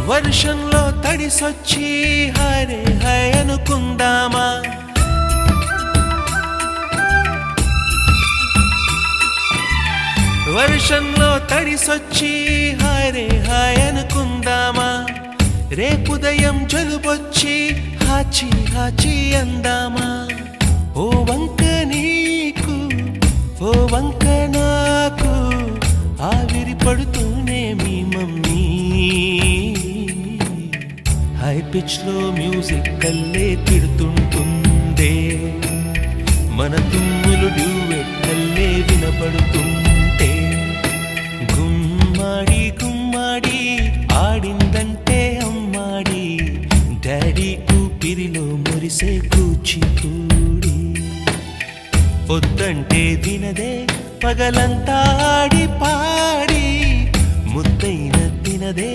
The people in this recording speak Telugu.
వర్షంలో తడిసొచ్చి హరే హై అనుకుందామా వర్షంలో తడిసొచ్చి హరే హై అనుకుందామా రేపుదయం జలుబొచ్చి హాచి హాచి అందామా ఓ వంక నీకు ఓ వంక నాకు ఆవిరి పడుతూనే మీ మమ్మీ హై పిచ్ లో మ్యూజిక్ కల్లే తిడుతుంటుందే మన తుమ్ములు డ్యూయెట్ కల్లే వినపడుతుంటే గుమ్మాడి గుమ్మాడి ఆడిందంటే అమ్మాడి డాడీ ఊపిరిలో మురిసే కూచిపూడి పొద్దంటే వినదే పగలంతా ఆడి పాడి ముద్దైన తినదే